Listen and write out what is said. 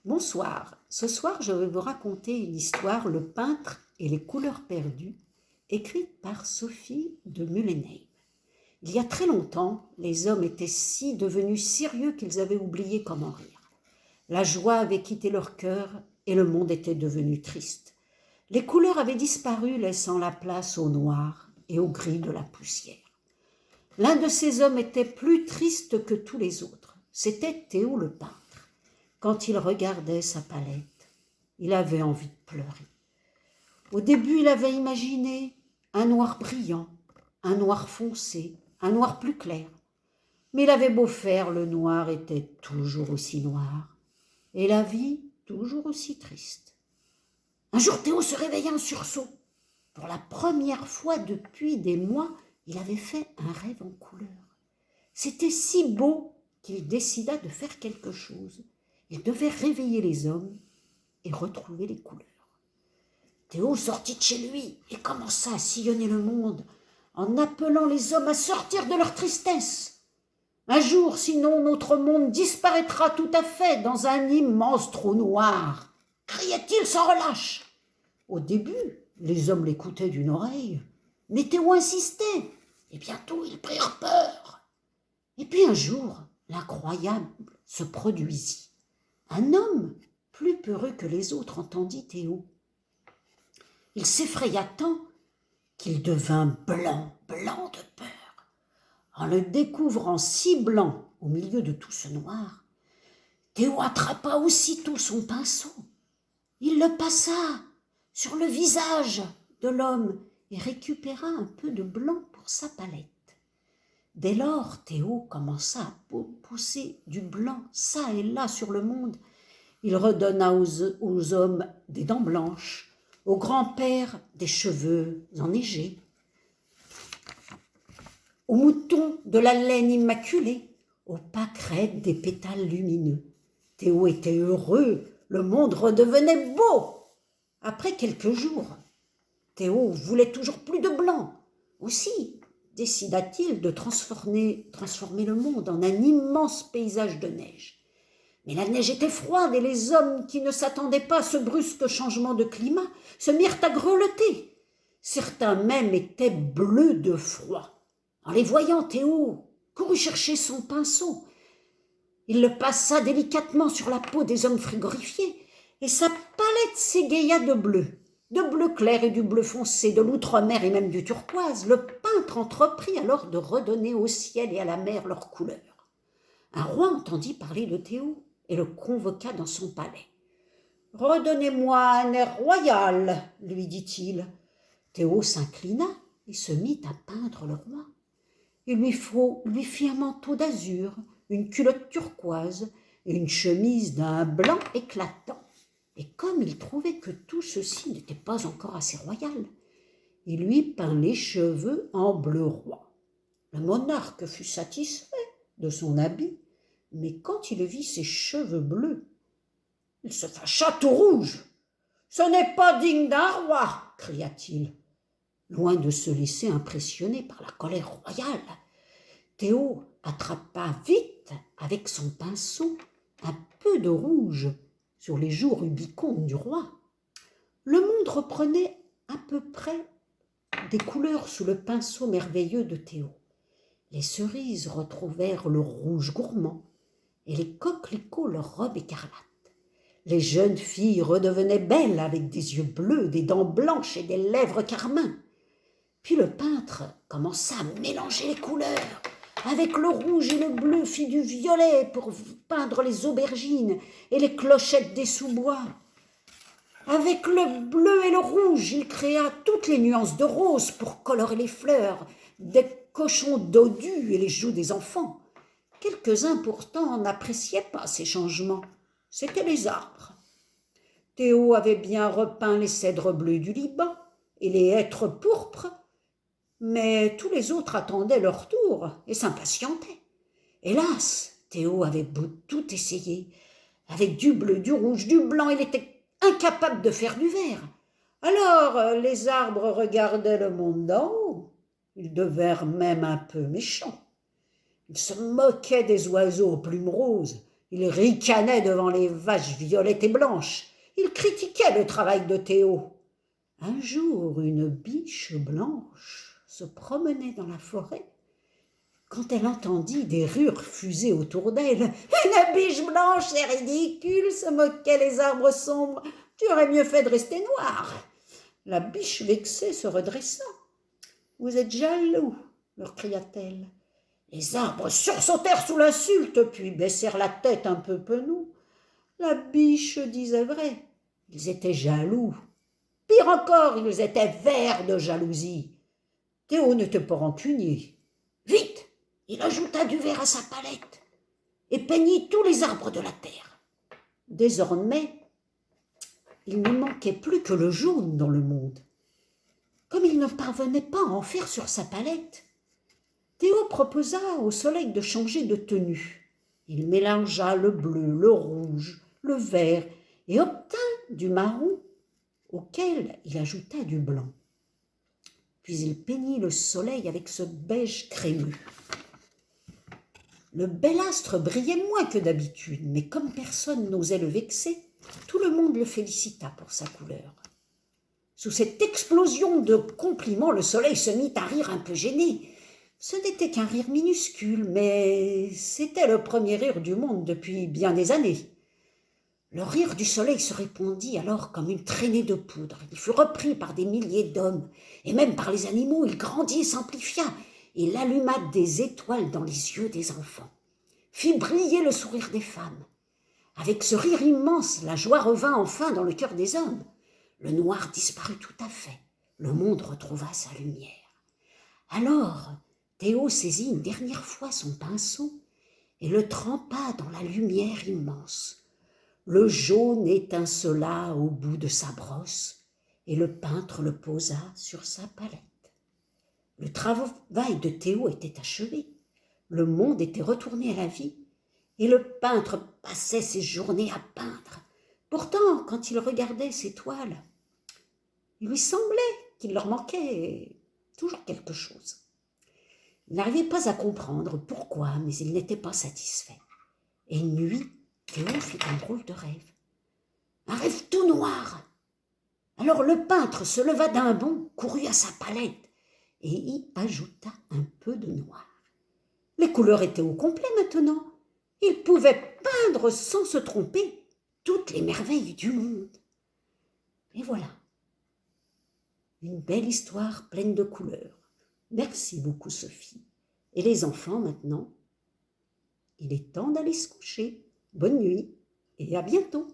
Bonsoir, ce soir je vais vous raconter une histoire, Le peintre et les couleurs perdues, écrite par Sophie de Mullenheim. Il y a très longtemps, les hommes étaient si devenus sérieux qu'ils avaient oublié comment rire. La joie avait quitté leur cœur et le monde était devenu triste. Les couleurs avaient disparu, laissant la place au noir et au gris de la poussière. L'un de ces hommes était plus triste que tous les autres. C'était Théo le peintre. Quand il regardait sa palette, il avait envie de pleurer. Au début, il avait imaginé un noir brillant, un noir foncé, un noir plus clair. Mais il avait beau faire, le noir était toujours aussi noir, et la vie toujours aussi triste. Un jour, Théo se réveilla en sursaut. Pour la première fois depuis des mois, il avait fait un rêve en couleur. C'était si beau qu'il décida de faire quelque chose. Il devait réveiller les hommes et retrouver les couleurs. Théo sortit de chez lui et commença à sillonner le monde en appelant les hommes à sortir de leur tristesse. Un jour, sinon, notre monde disparaîtra tout à fait dans un immense trou noir, criait-il sans relâche. Au début, les hommes l'écoutaient d'une oreille, mais Théo insistait, et bientôt ils prirent peur. Et puis un jour, l'incroyable se produisit. Un homme, plus peureux que les autres, entendit Théo. Il s'effraya tant qu'il devint blanc, blanc de peur. En le découvrant si blanc au milieu de tout ce noir, Théo attrapa aussitôt son pinceau. Il le passa sur le visage de l'homme et récupéra un peu de blanc pour sa palette. Dès lors, Théo commença à pousser du blanc çà et là sur le monde. Il redonna aux hommes des dents blanches, aux grands-pères des cheveux enneigés, aux moutons de la laine immaculée, aux pâquerettes des pétales lumineux. Théo était heureux, le monde redevenait beau. Après quelques jours, Théo voulait toujours plus de blanc. Aussi décida-t-il de transformer le monde en un immense paysage de neige. Mais la neige était froide et les hommes qui ne s'attendaient pas à ce brusque changement de climat se mirent à grelotter. Certains même étaient bleus de froid. En les voyant, Théo courut chercher son pinceau. Il le passa délicatement sur la peau des hommes frigorifiés et sa palette s'égaya de bleu clair et du bleu foncé, de l'outre-mer et même du turquoise. Le peintre entreprit alors de redonner au ciel et à la mer leurs couleurs. Un roi entendit parler de Théo et le convoqua dans son palais. « Redonnez-moi un air royal, lui dit-il. Théo s'inclina et se mit à peindre le roi. Il lui fit un manteau d'azur, une culotte turquoise et une chemise d'un blanc éclatant. Et comme il trouvait que tout ceci n'était pas encore assez royal, il lui peint les cheveux en bleu roi. Le monarque fut satisfait de son habit, mais quand il vit ses cheveux bleus, il se fâcha tout rouge. « Ce n'est pas digne d'un roi !» cria-t-il. Loin de se laisser impressionner par la colère royale, Théo attrapa vite avec son pinceau un peu de rouge sur les joues rubicondes du roi. Le monde reprenait à peu près des couleurs sous le pinceau merveilleux de Théo. Les cerises retrouvèrent le rouge gourmand et les coquelicots leur robe écarlate. Les jeunes filles redevenaient belles avec des yeux bleus, des dents blanches et des lèvres carmin. Puis le peintre commença à mélanger les couleurs. Avec le rouge et le bleu fit du violet pour peindre les aubergines et les clochettes des sous-bois. Avec le bleu et le rouge, il créa toutes les nuances de rose pour colorer les fleurs, des cochons dodus et les joues des enfants. Quelques-uns pourtant n'appréciaient pas ces changements. C'étaient les arbres. Théo avait bien repeint les cèdres bleus du Liban et les hêtres pourpres, mais tous les autres attendaient leur tour et s'impatientaient. Hélas, Théo avait beau tout essayer. Avec du bleu, du rouge, du blanc, il était incapable de faire du vert. Alors les arbres regardaient le monde d'en haut. Ils devinrent même un peu méchants. Ils se moquaient des oiseaux aux plumes roses Il ricanait devant les vaches violettes et blanches. Il critiquait le travail de Théo. Un jour, une biche blanche se promenait dans la forêt. Quand elle entendit des rires fuser autour d'elle, « Une biche blanche, c'est ridicule !» se moquaient les arbres sombres. « Tu aurais mieux fait de rester noire !» La biche vexée se redressa. « Vous êtes jaloux !» leur cria-t-elle. Les arbres sursautèrent sous l'insulte, puis baissèrent la tête un peu penauds. La biche disait vrai. Ils étaient jaloux. Pire encore, ils étaient verts de jalousie. Théo n'était pas rancunier. Vite, il ajouta du verre à sa palette et peignit tous les arbres de la terre. Désormais, il ne manquait plus que le jaune dans le monde. Comme il ne parvenait pas à en faire sur sa palette, Théo proposa au soleil de changer de tenue. Il mélangea le bleu, le rouge, le vert et obtint du marron auquel il ajouta du blanc. Puis il peignit le soleil avec ce beige crémeux. Le bel astre brillait moins que d'habitude, mais comme personne n'osait le vexer, tout le monde le félicita pour sa couleur. Sous cette explosion de compliments, le soleil se mit à rire un peu gêné. Ce n'était qu'un rire minuscule, mais c'était le premier rire du monde depuis bien des années. Le rire du soleil se répandit alors comme une traînée de poudre. Il fut repris par des milliers d'hommes, et même par les animaux. Il grandit et s'amplifia, et il alluma des étoiles dans les yeux des enfants, fit briller le sourire des femmes. Avec ce rire immense, la joie revint enfin dans le cœur des hommes. Le noir disparut tout à fait. Le monde retrouva sa lumière. Alors, Théo saisit une dernière fois son pinceau et le trempa dans la lumière immense. Le jaune étincela au bout de sa brosse et le peintre le posa sur sa palette. Le travail de Théo était achevé. Le monde était retourné à la vie et le peintre passait ses journées à peindre. Pourtant, quand il regardait ses toiles, il lui semblait qu'il leur manquait toujours quelque chose. Il n'arrivait pas à comprendre pourquoi, mais il n'était pas satisfait. Et une nuit, Théo fit un drôle de rêve. Un rêve tout noir. Alors le peintre se leva d'un bond, courut à sa palette et y ajouta un peu de noir. Les couleurs étaient au complet maintenant. Il pouvait peindre sans se tromper toutes les merveilles du monde. Et voilà, une belle histoire pleine de couleurs. Merci beaucoup Sophie. Et les enfants maintenant, il est temps d'aller se coucher. Bonne nuit et à bientôt.